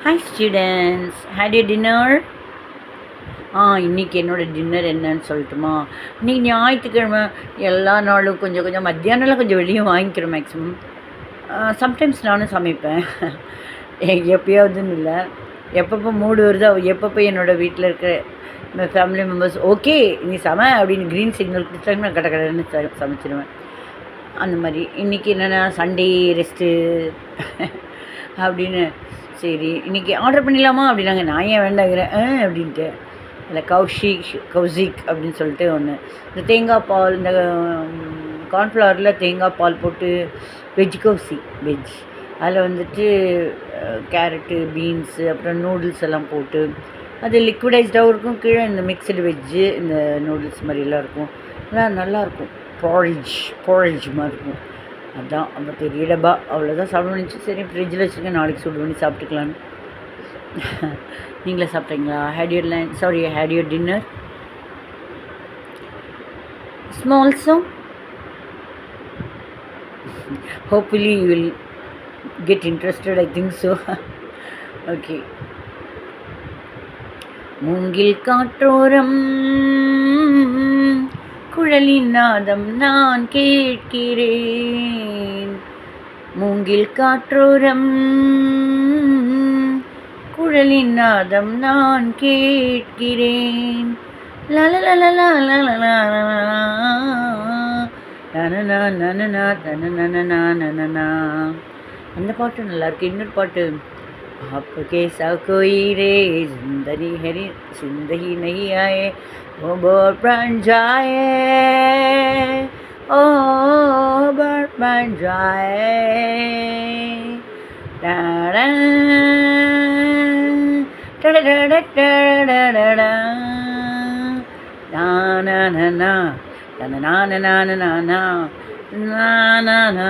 Hi students, had your dinner? இன்றைக்கி என்னோடய dinner என்னன்னு சொல்லட்டுமா? இன்றைக்கி ஞாயிற்றுக்கிழமை எல்லா நாளும் கொஞ்சம் கொஞ்சம் மத்தியானம்லாம் கொஞ்சம் வெளியே வாங்கிக்கிறோம் மேக்ஸிமம். சம்டைம்ஸ் நானும் சமைப்பேன். எப்பயாவதுன்னு இல்லை, எப்பப்போ மூடு வருதோ எப்பப்போ என்னோடய வீட்டில் இருக்கிற ஃபேமிலி மெம்பர்ஸ் ஓகே நீ அப்படின்னு க்ரீன் சிக்னல் கொடுத்தாங்க நான் கடன்னு சமைச்சிடுவேன். அந்த மாதிரி இன்றைக்கி என்னென்னா சண்டே ரெஸ்ட்டு அப்படின்னு சரி இன்றைக்கி ஆர்டர் பண்ணிடலாமா அப்படின்னாங்க. நான் ஏன் வேண்டாங்கிறேன் அப்படின்ட்டு. அதில் கௌசிக் அப்படின்னு சொல்லிட்டு ஒன்று, இந்த தேங்காய் பால், இந்த கார்ன்ஃப்ளவரில் தேங்காய் பால் போட்டு வெஜ் அதில் வந்துட்டு கேரட்டு, பீன்ஸு, அப்புறம் நூடுல்ஸ் எல்லாம் போட்டு அது லிக்விடைஸ்டாகவும் இருக்கும், கீழே இந்த மிக்சடு வெஜ்ஜு இந்த நூடுல்ஸ் மாதிரிலாம் இருக்கும். அதெல்லாம் நல்லாயிருக்கும். போரேஜ் மாதிரி இருக்கும். அதுதான் அந்த பெரிய டப்பா அவ்வளோதான் சாப்பிட நினச்சி. சரி ஃப்ரிட்ஜில் வச்சுருக்கேன், நாளைக்கு சுடு பண்ணி சாப்பிட்டுக்கலான்னு. நீங்களே சாப்பிட்டீங்களா? had your dinner? Small so? Hopefully you will get interested, I think so. Okay. மூங்கில் காற்றோரம் குழலின் நாதம் நான் கேட்கிறேன். மூங்கில் காற்றோரம் குழலின் நாதம் நான் கேட்கிறேன். அந்த பாட்டு நல்லா இருக்கு. இன்னொரு பாட்டு, आपके सा कोई रे जिंदगी हरी जिंदगी नहीं आए वो बोल बन जाए ओ बन जाए da da da da da da da da da na na na na na na na na na na na na na na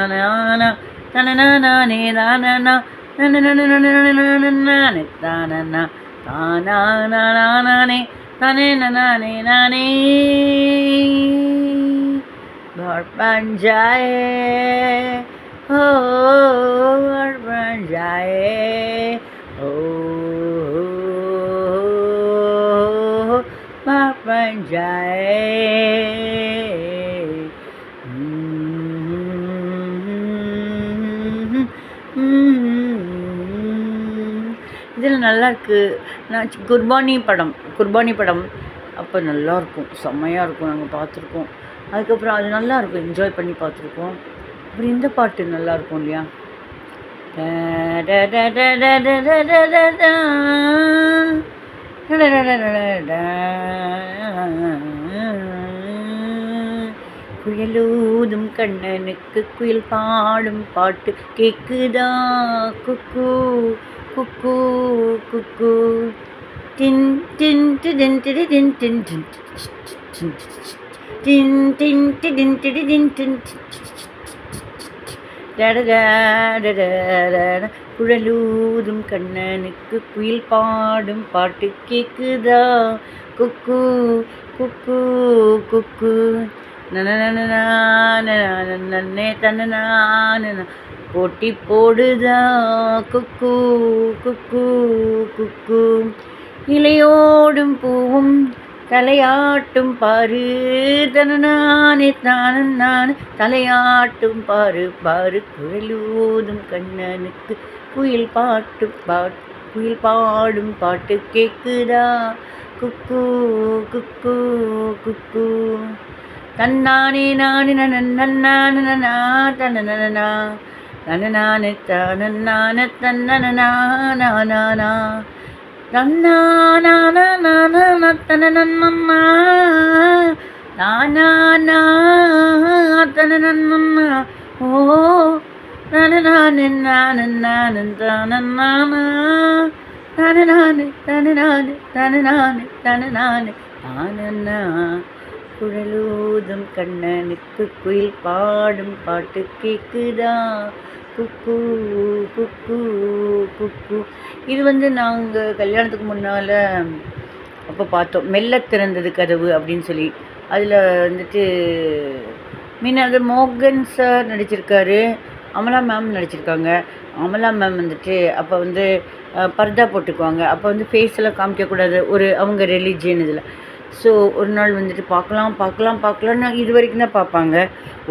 na na na na ne na na na na na na na na na na na na na na na na na na ne na ne na na ne na ne बन जाए हो बन जाए हो बन जाए. இதில் நல்லா இருக்குது. நான் குர்பானி படம் அப்போ நல்லாயிருக்கும், செம்மையாக இருக்கும். நாங்கள் பார்த்துருக்கோம். அதுக்கப்புறம் அது நல்லாயிருக்கும், என்ஜாய் பண்ணி பார்த்துருக்கோம். அப்புறம் இந்த பாட்டு நல்லாயிருக்கும் இல்லையா? குயலூதும் கண்ணனுக்கு குயில் பாடும் பாட்டு கேக்குதா குக்கு குக்கு குக்கு டின் டின் டின் டின் டின் டின் டின் டின் டின் டின் டின் டின் குழலூதும் கண்ணனுக்கு குயில் பாடும் பாட்டு கேக்குதா குக்கு குக்கு குக்கு நன்னே தன்னே போட்டி போடுதா குக்கு குக்கு குக்கு இலையோடும் பூவும் தலையாட்டும் பாரு தனநானே தானே தலையாட்டும் பாரு பாரு குழலூதும் கண்ணனுக்கு குயில் பாடும் பாட்டு கேக்குதா குக்கு குக்கு குக்கு தன்னானே நானே நன்னானா தன்னனா நனநானே தானே தன்னனா நானா ஓ குழலூதும் கண்ணனுக்கு குயில் பாடும் பாட்டு கேக்குதா குக்கு குக்கு குக்கு. இது நாங்கள் கல்யாணத்துக்கு முன்னால் அப்போ பார்த்தோம், மெல்ல திறந்தது கதவு அப்படின்னு சொல்லி. அதில் அது மோகன் சார் நடிச்சிருக்காரு, அமலா மேம் நடிச்சிருக்காங்க. அமலா மேம் அப்போ பர்தா போட்டுக்குவாங்க. அப்போ வந்து ஃபேஸெல்லாம் காமிக்கக்கூடாது. ஒரு அவங்க ரிலிஜியன் இதில். ஸோ ஒரு நாள் வந்துட்டு பார்க்கலான்னு இதுவரைக்கும் தான் பார்ப்பாங்க.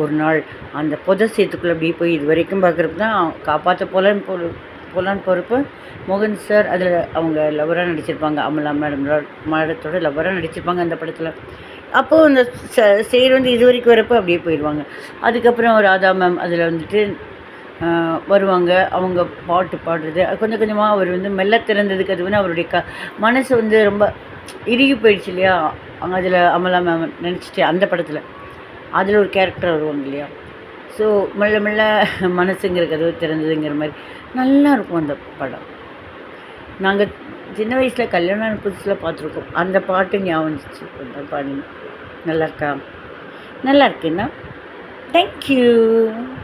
ஒரு நாள் அந்த புதை சேத்துக்குள்ளே அப்படியே போய் இதுவரைக்கும் பார்க்குறப்ப தான் காப்பாற்ற போகலான்னு போகிறப்ப மோகன் சார் அதில் அவங்க லவ்வராக நடிச்சிருப்பாங்க. அமலா மேடத்தோட லவ்வராக நடிச்சிருப்பாங்க அந்த படத்தில். அப்போது அந்த சேர் வந்து இது வரைக்கும் வரப்போ அப்படியே போயிடுவாங்க. அதுக்கப்புறம் ராதா மேம் அதில் வந்துட்டு வருவாங்க. அவங்க பாட்டு பாடுறது கொஞ்சம் கொஞ்சமாக அவர் வந்து மெல்ல திறந்ததுக்கு அது வந்து அவருடைய மனசு வந்து ரொம்ப இறுகி போயிடுச்சு இல்லையா. அதில் அமலா மேம் நினச்சிட்டு அந்த படத்தில் அதில் ஒரு கேரக்டர் வருவாங்க இல்லையா. ஸோ மெல்ல மெல்ல மனசுங்கிற கதவு திறந்ததுங்கிற மாதிரி நல்லாயிருக்கும் அந்த படம். நாங்கள் சின்ன வயசில் கல்யாணம் புதுசில் பார்த்துருக்கோம். அந்த பாட்டு ஞாபகம் வந்துச்சு. பாடுங்க. நல்லா இருக்கா? நல்லா இருக்குண்ணா. தேங்க்யூ.